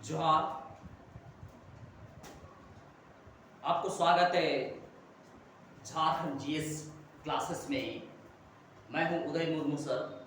जोहार। आपको स्वागत है झारखंड जीएस क्लासेस में। मैं हूं उदय मुर्मू सर।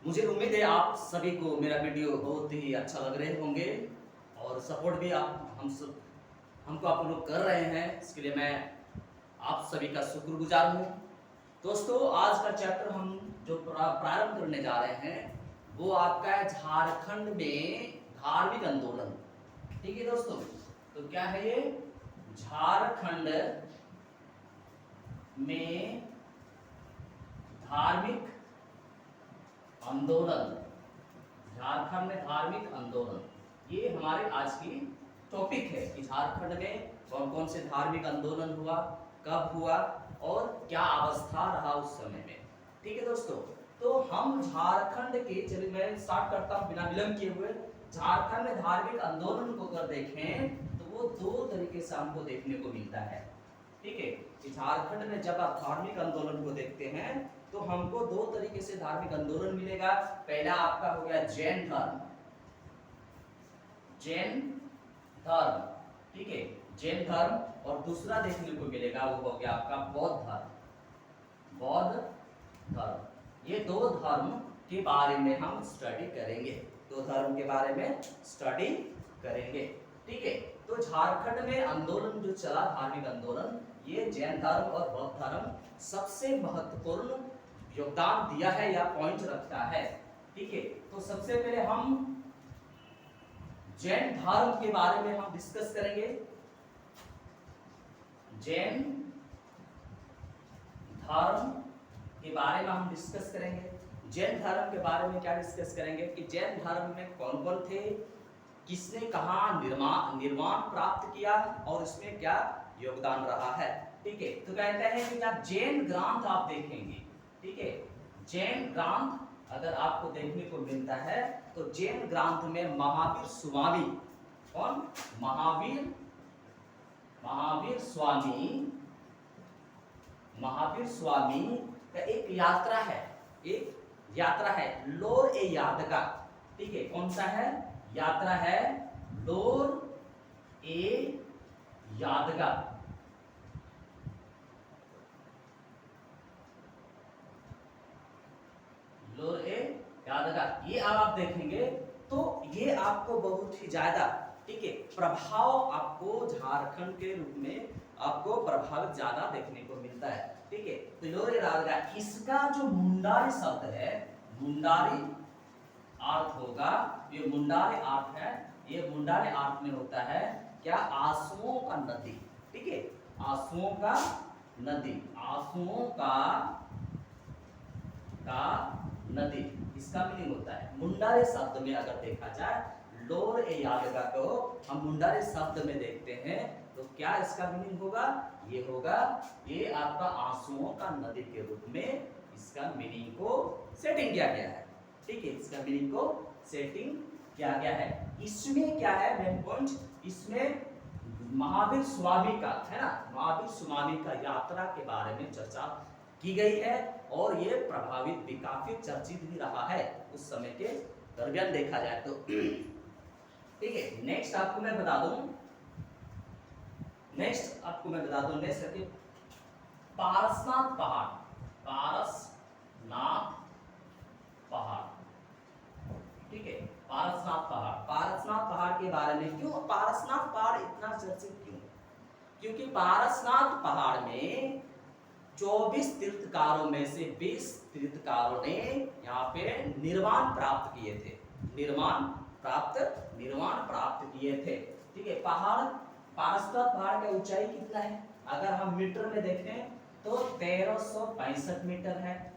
मुझे उम्मीद है आप सभी को मेरा वीडियो बहुत ही अच्छा लग रहे होंगे और सपोर्ट भी हमको आप लोग कर रहे हैं। इसके लिए मैं आप सभी का शुक्रगुजार हूं। दोस्तों, आज का चैप्टर हम जो प्रारंभ करने जा रहे हैं वो आपका है झारखंड में धार्मिक आंदोलन। ठीक है दोस्तों, तो क्या है ये? झारखंड में धार्मिक आंदोलन। झारखंड में धार्मिक आंदोलन, ये हमारे आज की टॉपिक है कि झारखंड में कौन कौन से धार्मिक आंदोलन हुआ, कब हुआ और क्या अवस्था रहा उस समय में। ठीक है दोस्तों, तो हम झारखंड के, चलिए मैं स्टार्ट करता हूं बिना विलंब किए हुए। झारखंड में धार्मिक आंदोलन को अगर देखें तो वो दो तरीके से हमको देखने को मिलता है। ठीक है, कि झारखंड में जब आप धार्मिक आंदोलन को देखते हैं तो हमको दो तरीके से धार्मिक आंदोलन मिलेगा। पहला आपका हो गया जैन धर्म, जैन धर्म। ठीक है, जैन धर्म। और दूसरा देखने को मिलेगा वो हो गया आपका बौद्ध धर्म, बौद्ध धर्म। ये दो धर्म के बारे में हम स्टडी करेंगे, दो धर्म के बारे में स्टडी करेंगे। ठीक है, तो झारखंड में आंदोलन जो चला, धार्मिक आंदोलन, ये जैन धर्म और बौद्ध धर्म सबसे महत्वपूर्ण योगदान दिया है या पॉइंट रखता है। ठीक है, तो सबसे पहले हम जैन धर्म के बारे में हम डिस्कस करेंगे। जैन धर्म के बारे में हम डिस्कस करेंगे। जैन धर्म के बारे में क्या डिस्कस करेंगे कि जैन धर्म में कौन कौन थे, किसने कहाँ निर्माण प्राप्त किया और इसमें क्या योगदान रहा है। ठीक है, तो कहते हैं कि जब जैन ग्रंथ आप देखेंगे, ठीक है, जैन ग्रंथ अगर आपको देखने को मिलता है तो जैन ग्रंथ में महावीर स्वामी, कौन? महावीर स्वामी का एक यात्रा है, एक यात्रा है लोर ए यादगा। ठीक है, कौन सा है? यात्रा है लोर ए यादगा। लोर ए यादगा, ये आप देखेंगे तो ये आपको बहुत ही ज्यादा, ठीक है, प्रभाव आपको झारखंड के रूप में आपको प्रभावित ज्यादा देखने को मिलता है। ठीक है, तो लोर ए यादगा, इसका जो मुंडारी शब्द है, मुंडारी अर्थ होगा, ये मुंडारी अर्थ है, ये मुंडारी अर्थ में होता है क्या? आंसुओं का नदी। ठीक है, आंसुओं का नदी, आंसुओं का नदी, इसका मीनिंग होता है। मुंडारे शब्द में अगर देखा जाए, लोर ए यादगा को हम मुंडारे शब्द में देखते हैं तो क्या इसका मीनिंग होगा? ये होगा, ये आपका आंसुओं का नदी के रूप में इसका मीनिंग को सेटिंग किया गया है। ठीक है, इसका मीनिंग को सेटिंग किया गया है। इसमें क्या है मेन पॉइंट? इसमें महावीर स्वामी का, है ना, महावीर स्वामी का यात्रा के बारे में चर्चा की गई है और ये प्रभावित भी, काफी चर्चित भी रहा है उस समय के दरमियान देखा जाए तो। ठीक है, नेक्स्ट आपको मैं बता दूं, नेक्स्ट पारसनाथ पहाड़, पारसनाथ पहाड़। ठीक है, पारसनाथ पहाड़, पारसनाथ पहाड़ के बारे में क्यों पारसनाथ पहाड़ इतना चर्चित क्यों? क्योंकि पारसनाथ पहाड़ में 24 तीर्थकारों में से 20 तीर्थकारों ने यहाँ पे निर्वाण प्राप्त किए थे, निर्वाण प्राप्त किए थे। ठीक है, पारसनाथ पहाड़ का ऊंचाई कितना है? अगर हम मीटर में देखें तो 1365 मीटर है,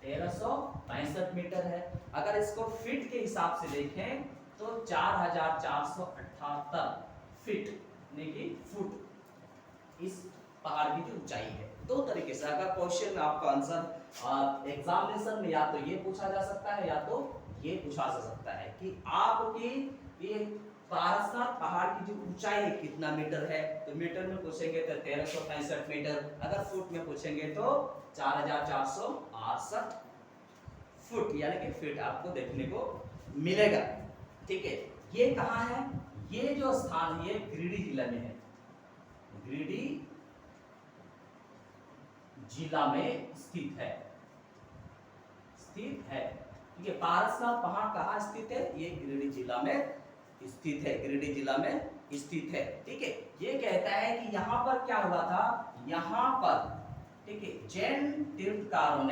1365 मीटर है। अगर इसको फीट के हिसाब से देखें तो 4478 फीट, यानी कि फुट इस पहाड़ की जो ऊंचाई है। दो तरीके से अगर क्वेश्चन में आपका आंसर एग्जामिनेशन में या तो ये पूछा जा सकता है या तो ये पूछा जा सकता है कि आपकी ये पारसनाथ पहाड़ की जो ऊंचाई है कितना मीटर है, तो मीटर में पूछेंगे तो 1365 मीटर, अगर फुट में पूछेंगे तो 4468 फुट, यानी कि फीट आपको देखने को मिलेगा। ठीक है, ये कहाँ है? ये जो स्थान है ये गिरिडीह जिला में है, गिरिडीह जिला में स्थित है, स्थित है। ठीक है, पारसनाथ पहाड़ कहाँ स्थित है? ये गिरिडीह जिला में स्थित है, गिरिडीह जिला में स्थित है। ठीक है, ये कहता है कि यहाँ पर क्या हुआ था, यहाँ पर, ठीक है, जैन तीर्थकारों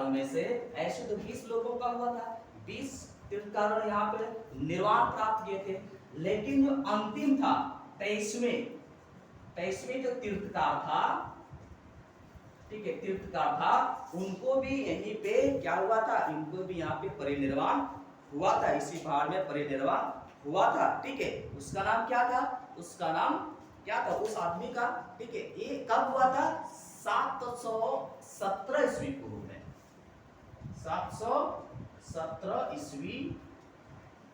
में से ऐसे तो 20 लोगों का हुआ था, 20 तीर्थकारों ने यहाँ पे निर्वाण प्राप्त किए थे। लेकिन जो अंतिम था 23वें जो तीर्थकार था, ठीक है, तीर्थकार था, उनको भी यहीं पे क्या हुआ था, इनको भी यहाँ पे परिनिर्वाण हुआ था, इसी पहाड़ में परिनिर्वाण हुआ था। ठीक है, उसका नाम क्या था? उसका नाम क्या था उस आदमी का? ठीक है, ये कब हुआ था? 717 ईस्वी पूर्व में, 717 ईस्वी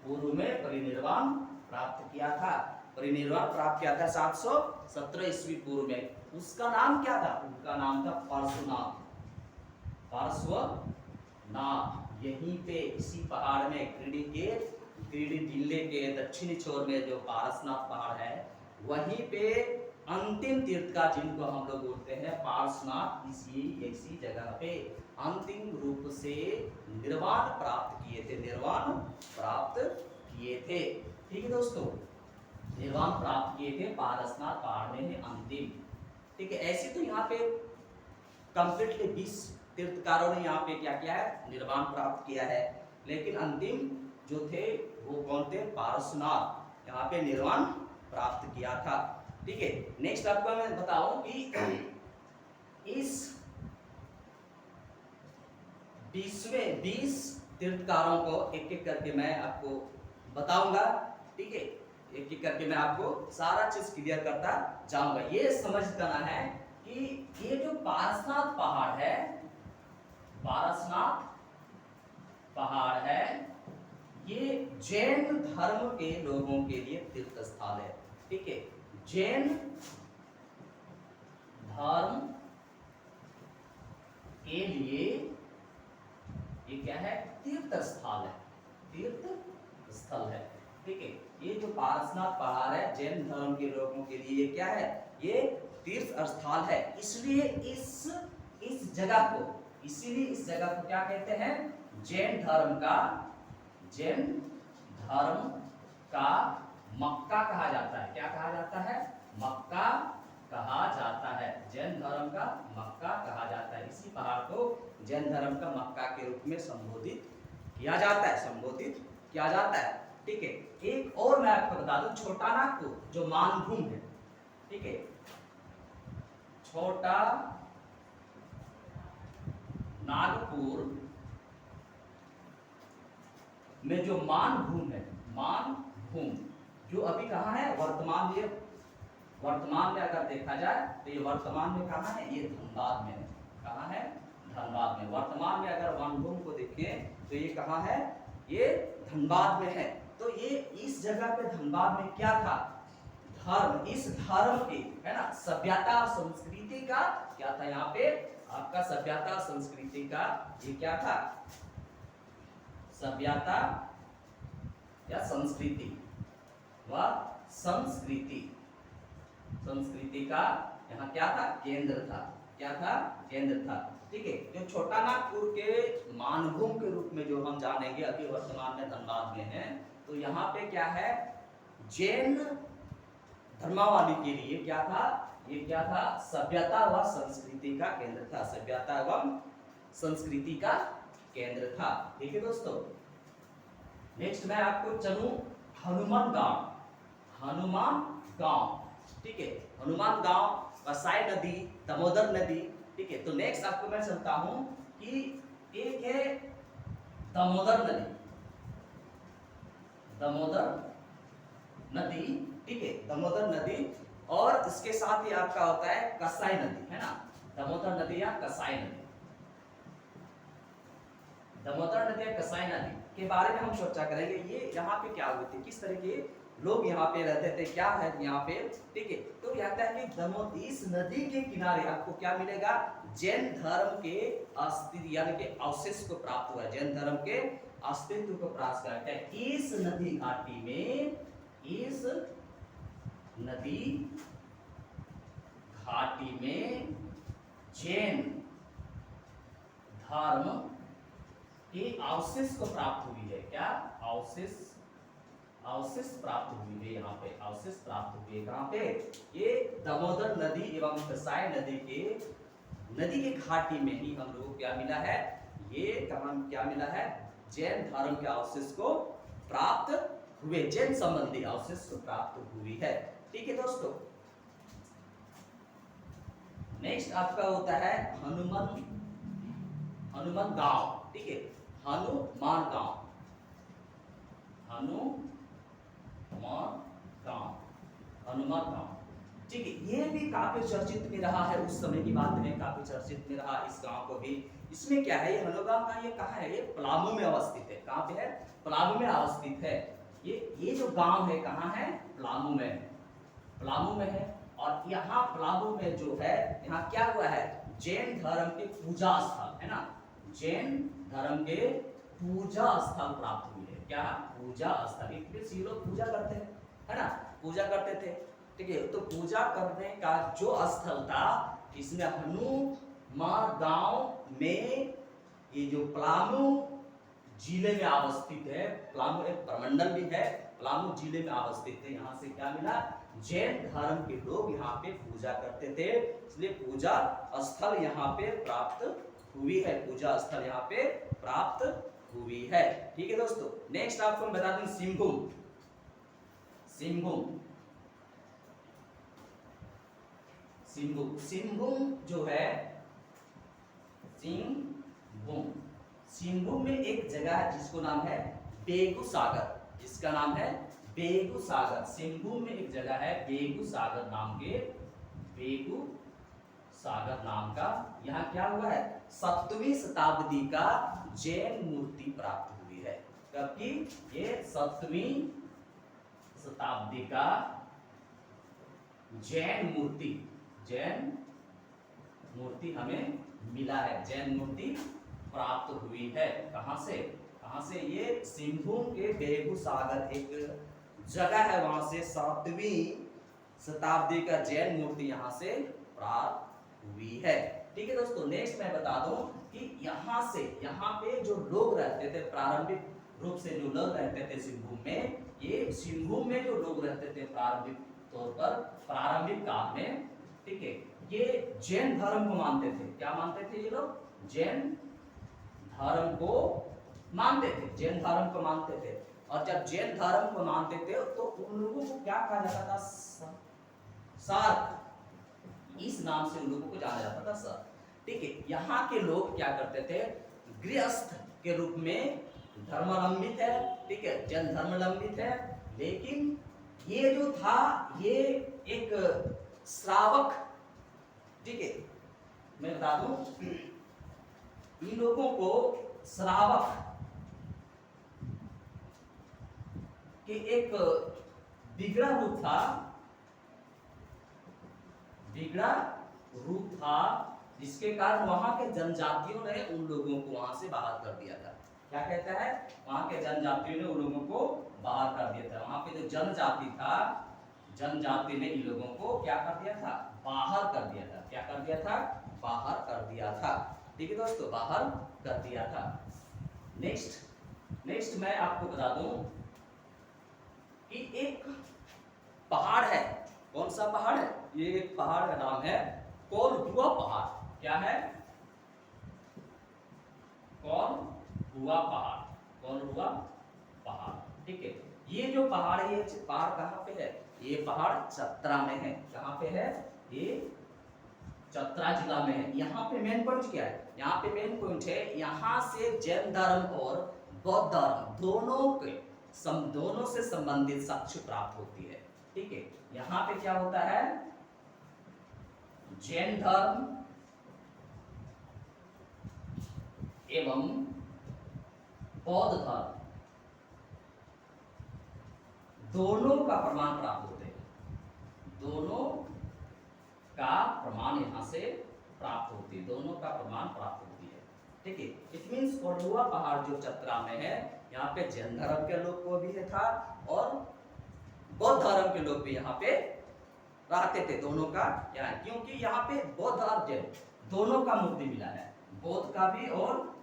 पूर्व में परिनिर्वाण प्राप्त किया था, परिनिर्वाण प्राप्त किया था 717 ईस्वी पूर्व में। उसका नाम क्या था? उनका नाम था पार्श्वनाथ, पार्श्वनाथ। यहीं पे इसी पहाड़ में गिरिडीह जिले के दक्षिणी छोर में जो पारसनाथ पहाड़ है, वहीं पे अंतिम तीर्थ का जिनको हम लोग बोलते हैं पार्श्वनाथ, इसी जगह पे अंतिम रूप से निर्वाण प्राप्त किए थे, निर्वाण प्राप्त किए थे। ठीक है दोस्तों, निर्वाण प्राप्त किए थे पारसनाथ पहाड़ में है अंतिम। ठीक है, ऐसे तो यहाँ पे कंप्लीटली 20 तीर्थकारों ने यहाँ पे क्या किया है? निर्वाण प्राप्त किया है। लेकिन अंतिम जो थे वो कौन थे? पारसनाथ, यहाँ पे निर्वाण प्राप्त किया था। ठीक है, नेक्स्ट आपको मैं बताऊं कि इस 20 तीर्थकारों को एक एक करके मैं आपको बताऊंगा। ठीक है, एक एक करके मैं आपको सारा चीज क्लियर करता जाऊंगा। ये समझ करना है कि ये जो पारसनाथ पहाड़ है, पारसनाथ पहाड़ है, ये जैन धर्म के लोगों के लिए तीर्थ स्थल है। ठीक है, जैन धर्म के लिए ये क्या है? तीर्थ स्थल है, तीर्थ स्थल है। ठीक है, ये जो पारसनाथ पहाड़ है जैन धर्म के लोगों के लिए ये क्या है? ये तीर्थ स्थल है। इसलिए इस जगह को, इसीलिए इस जगह को क्या कहते हैं? जैन धर्म का मक्का कहा जाता है। क्या कहा जाता है? मक्का कहा जाता है, जैन धर्म का मक्का कहा जाता है। इसी पहाड़ को जैन धर्म का मक्का के रूप में संबोधित किया जाता है, संबोधित किया जाता है। ठीक है, एक और मैं आपको बता दूं, छोटा नागपुर जो मानभूम है, ठीक है, छोटा नागपुर में जो मानभूम है, मानभूम जो अभी कहाँ है? वर्तमान में अगर देखा जाए तो ये वर्तमान में कहाँ है? ये धनबाद में है। कहाँ है? धनबाद में। वर्तमान में अगर मानभूम को देखें तो ये कहाँ है? ये धनबाद में है। तो ये इस जगह पे धनबाद में क्या था? धर्म, इस धर्म की, है ना, सभ्यता और संस्कृति का क्या था? यहाँ पे आपका सभ्यता संस्कृति का ये क्या था? सभ्यता या संस्कृति व संस्कृति का यहाँ क्या था? केंद्र था। क्या था? केंद्र था। ठीक है, जो छोटा नागपुर के मानभूम के रूप में जो हम जानेंगे, अभी वर्तमान में धनबाद में है, तो यहाँ पे क्या है? जैन धर्मावलंबी के लिए क्या था? ये क्या था? सभ्यता व संस्कृति का केंद्र था, सभ्यता एवं संस्कृति का केंद्र था। ठीक है दोस्तों, नेक्स्ट मैं आपको चलूं हनुमान गांव। ठीक है, हनुमान गांव, कसाई नदी, दामोदर नदी। ठीक है, तो नेक्स्ट आपको मैं चलता हूं कि एक है दामोदर नदी। ठीक है, दामोदर नदी, और इसके साथ ही आपका होता है कसाई नदी, है ना, दामोदर नदी या कसाई नदी। दामोदर नदी या कसाई नदी के बारे में हम चर्चा करेंगे। ये यहाँ पे क्या हुए थे, किस तरह के लोग यहाँ पे रहते थे, क्या है यहाँ पे। ठीक है, तो कहता है कि इस नदी के किनारे आपको क्या मिलेगा? जैन धर्म के अस्तित्व यानी कि अवशेष को प्राप्त हुआ, जैन धर्म के अस्तित्व को प्राप्त करता है। इस नदी घाटी में, इस नदी घाटी में जैन धर्म के अवशेष को प्राप्त हुई है। क्या अवशेष प्राप्त हुई है। यहाँ पे अवशेष प्राप्त हुई है। कहाँ पे? ये दामोदर नदी एवं कसाई नदी के घाटी में ही हम लोग को क्या मिला है? ये क्या मिला है? जैन धर्म के अवशेष को प्राप्त हुए, जैन संबंधी अवशेष को प्राप्त हुई है। ठीक है दोस्तों। नेक्स्ट आपका होता है हनुमान गांव। ठीक है, हनुमान गांव, हनुमान गांव। ठीक है, ये भी काफी चर्चित में रहा है, उस समय की बात है, काफी चर्चित में रहा इस गांव को भी। इसमें क्या है, ये हनुमान गांव, ये कहाँ है? ये पलामू में अवस्थित है। कहाँ पे है? पलामू में अवस्थित है। ये जो गांव है कहाँ है? पलामू में, पलामू में है। और यहाँ पलामू में जो है, यहाँ क्या हुआ है? जैन धर्म के पूजा स्थल है ना, जैन धर्म के पूजा स्थल प्राप्त हुए है। क्या? पूजा स्थल। ये लोग पूजा करते हैं, है ना, पूजा करते थे। ठीक है, तो पूजा करने का जो स्थल था, इसमें हनुमान गांव में, ये जो पलामू जिले में अवस्थित है, पलामू एक प्रमंडल भी है, पलामू जिले में अवस्थित है। यहाँ से क्या मिला? जैन धर्म के लोग यहाँ पे पूजा करते थे, इसलिए पूजा स्थल यहाँ पे प्राप्त हुई है, पूजा स्थल यहाँ पे प्राप्त हुई है। ठीक है दोस्तों। नेक्स्ट आपको मैं बता दूं सिंहभूम। सिंहभूम जो है, सिंहभूम में एक जगह है जिसको नाम है बेगूसागर, जिसका नाम है बेगूसागर। सिंहभूम में एक जगह है बेगूसागर नाम के, बेगूसागर नाम का। यहाँ क्या हुआ है? 7वीं शताब्दी का जैन मूर्ति प्राप्त हुई है। कब की? ये 7वीं शताब्दी का जैन मूर्ति हमें मिला है, जैन मूर्ति प्राप्त हुई है। कहां से? ये सिंहभूम के बेगूसागर एक जगह है, वहां से 7वीं शताब्दी का जैन मूर्ति यहां से प्राप्त हुई है। ठीक है दोस्तों। नेक्स्ट मैं बता दूं कि यहाँ पे जो लोग रहते थे, प्रारंभिक रूप से जो लोग रहते थे सिंहभूम में, ये सिंहभूम में जो लोग रहते थे प्रारंभिक तौर पर, प्रारंभिक काल में, ठीक है, ये जैन धर्म को मानते थे। क्या मानते थे ये लोग? जैन धर्म को मानते थे, जैन धर्म को मानते थे। और जब जैन धर्म को मानते थे तो उन लोगों को क्या कहा जाता था? सार्क, इस नाम से उन लोगों को जाना जाता था, सर। ठीक है, यहाँ के लोग क्या करते थे? गृहस्थ के रूप में धर्मावलंबित है, ठीक है, जैन धर्मावलंबित है। लेकिन ये जो था, ये एक श्रावक, ठीक है, मैं बता दूं, इन लोगों को श्रावक के एक बिगड़ा रूप था, जिसके कारण वहां के जनजातियों ने उन लोगों को वहां से बाहर कर दिया था। क्या कहता है? वहां के जनजातियों ने उन लोगों को बाहर कर दिया था। वहां पे जो जनजाति था, जनजाति ने इन लोगों को क्या कर दिया था? बाहर कर दिया था। क्या कर दिया था? बाहर कर दिया था। ठीक है दोस्तों, बाहर कर दिया था। नेक्स्ट मैं आपको बता दूं कि एक पहाड़ है। कौन सा पहाड़ है? ये एक पहाड़ का नाम है कोलहुआ पहाड़। क्या है? कोलहुआ पहाड़। ठीक है, ये जो पहाड़ है, ये पहाड़ कहाँ पे है? ये पहाड़ चतरा में है। कहाँ पे है? ये चतरा जिला में है। यहाँ पे मेन पॉइंट क्या है? यहाँ पे मेन पॉइंट है, यहाँ से जैन धर्म और बौद्ध धर्म दोनों से संबंधित साक्ष्य प्राप्त होती है। ठीक है, यहाँ पे क्या होता है? जैन धर्म एवं बौद्ध धर्म दोनों का प्रमाण प्राप्त होते हैं। दोनों का प्रमाण यहाँ से प्राप्त होती है, दोनों का प्रमाण प्राप्त होती है। ठीक है। इट मीन्स कोल्हुआ पहाड़ जो चतरा में है, यहाँ पे जैन धर्म के लोग को भी था और बौद्ध धर्म के लोग भी यहाँ पे रहते थे, दोनों का यहाँ, क्योंकि यहाँ पे बौद्ध और जैन दोनों का मूर्ति मिला है, बौद्ध का भी और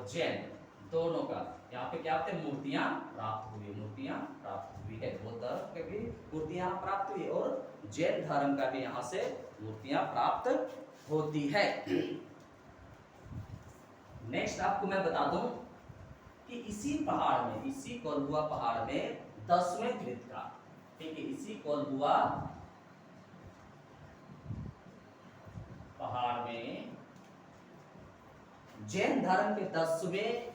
जैन दोनों का यहाँ पे क्या होते मूर्तियां प्राप्त हुई, मूर्तियां प्राप्त हुई है, बौद्ध धर्म की भी मूर्तियां प्राप्त हुई और जैन धर्म का भी यहाँ से मूर्तियां प्राप्त होती है। नेक्स्ट आपको मैं बता दूं कि इसी पहाड़ में, इसी कोल्हुआ पहाड़ में 10वें तीर्थंकर, ठीक है, इसी कोल्हुआ पहाड़ में जैन धर्म के 10वें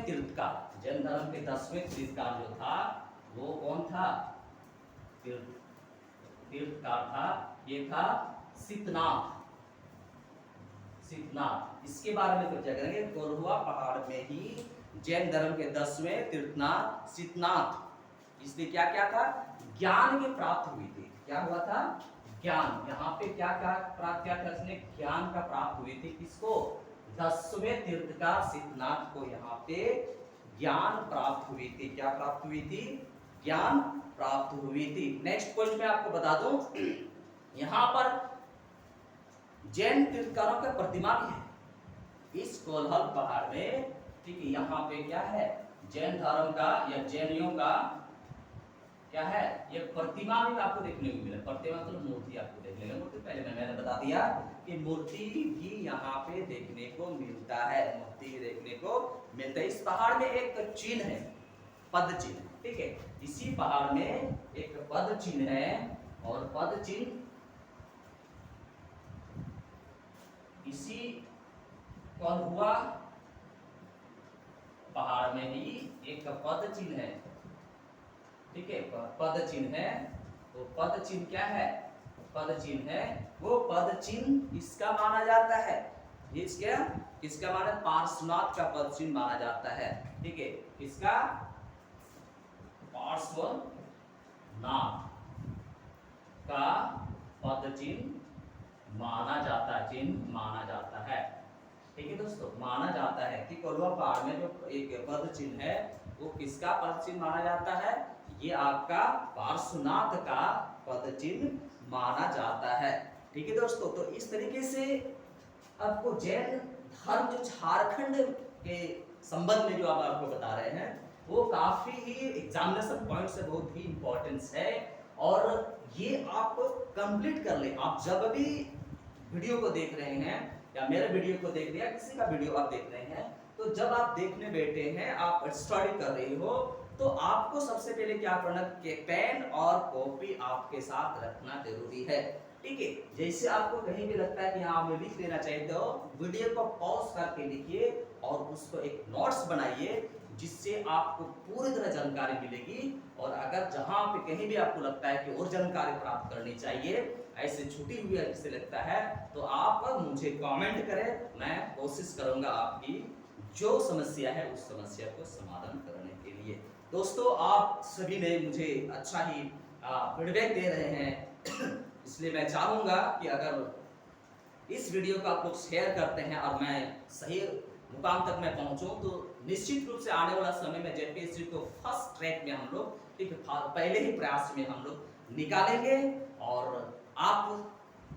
तीर्थंकर, जैन धर्म के 10वें तीर्थंकर जो था वो कौन था, तीर्थंकर था, ये था सिद्धनाथ। सिद्धनाथ, इसके बारे में चर्चा करेंगे। कोल्हुआ पहाड़ में ही जैन धर्म के 10वें तीर्थंकर सिद्धनाथ, इसलिए क्या क्या था, ज्ञान की प्राप्त हुई थी। क्या हुआ था, ज्ञान, यहाँ पे क्या क्या प्राप्त किया था इसने, ज्ञान का प्राप्त हुई थी। किसको, 10वें तीर्थंकर सिद्धनाथ को यहाँ पे ज्ञान प्राप्त हुई थी। क्या प्राप्त हुई थी, ज्ञान प्राप्त हुई थी। नेक्स्ट पॉइंट मैं आपको बता दूं, यहाँ पर जैन तीर्थंकरों का प्रतिमा भी है इस कोल्हुआ पहाड़ में, ठीक है। यहाँ पे क्या है, जैन धर्म का या जैनियों का क्या है, ये प्रतिमा भी आपको देखने को मिला। प्रतिमा तो मूर्ति आपको देखने को, मूर्ति पहले मैंने बता दिया कि मूर्ति भी यहाँ पे देखने को मिलता है, मूर्ति भी देखने को मिलता है। इस पहाड़ में एक चिन्ह है, पद चिन्ह, ठीक है। इसी पहाड़ में एक पद चिन्ह है और पद चिन्ह इसी कोल्हुआ पहाड़ में ही एक पद चिन्ह है, ठीक है, पद चिन्ह है। तो पद चिन्ह क्या है, पद चिन्ह है वो पद चिन्ह इसका माना जाता है, इसका किसका माना, पार्श्वनाथ का पद चिन्ह माना जाता है, ठीक है। इसका पार्श्वनाथ का पद चिन्ह माना जाता है, चिन्ह माना जाता है, ठीक है दोस्तों। माना जाता है कि कोल्हुआ पहाड़ में जो एक पद चिन्ह है वो किसका पद चिन्ह माना जाता है, ये आपका पार्श्वनाथ का पद चिन्ह माना जाता है, ठीक है दोस्तों। तो इस तरीके से आपको जैन धर्म जो झारखंड के संबंध में जो आप आपको बता रहे हैं वो काफी ही एग्जामिनेशन पॉइंट से बहुत ही इंपॉर्टेंस है, और ये आप कंप्लीट कर ले। आप जब भी वीडियो को देख रहे हैं या मेरे वीडियो को देख रहे हैं, किसी का वीडियो आप देख रहे हैं, तो जब आप देखने बैठे हैं, आप स्टडी कर रहे हो, तो आपको सबसे पहले क्या करना है, पेन और कॉपी आपके साथ रखना जरूरी है, ठीक है। जैसे आपको कहीं भी लगता है कि हाँ हमें लिख लेना चाहिए, तो वीडियो को पॉज करके लिखिए और उसको एक नोट्स बनाइए, जिससे आपको पूरी तरह जानकारी मिलेगी। और अगर जहां पे कहीं भी आपको लगता है कि और जानकारी प्राप्त करनी चाहिए, ऐसे छुट्टी हुई ऐसे लगता है, तो आप मुझे कमेंट करें, मैं कोशिश करूंगा आपकी जो समस्या है उस समस्या को समाधान करने के लिए। दोस्तों, आप सभी ने मुझे अच्छा ही फीडबैक दे रहे हैं इसलिए मैं चाहूंगा कि अगर इस वीडियो को आप लोग शेयर करते हैं और मैं सही मुकाम तक मैं पहुंचूं, तो निश्चित रूप से आने वाला समय में जेपीएससी को फर्स्ट ट्रैक में हम लोग, ठीक है, पहले ही प्रयास में हम लोग निकालेंगे। और आप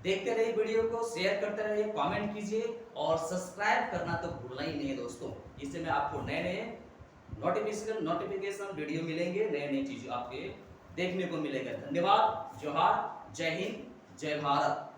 देखते रहिए वीडियो को, शेयर करते रहिए, कमेंट कीजिए और सब्सक्राइब करना तो भूलना ही नहीं है दोस्तों। इससे मैं आपको नए नए नोटिफिकेशन वीडियो मिलेंगे, नए नई चीजें आपके देखने को मिलेगा। धन्यवाद, जोहार, जय हिंद, जय भारत।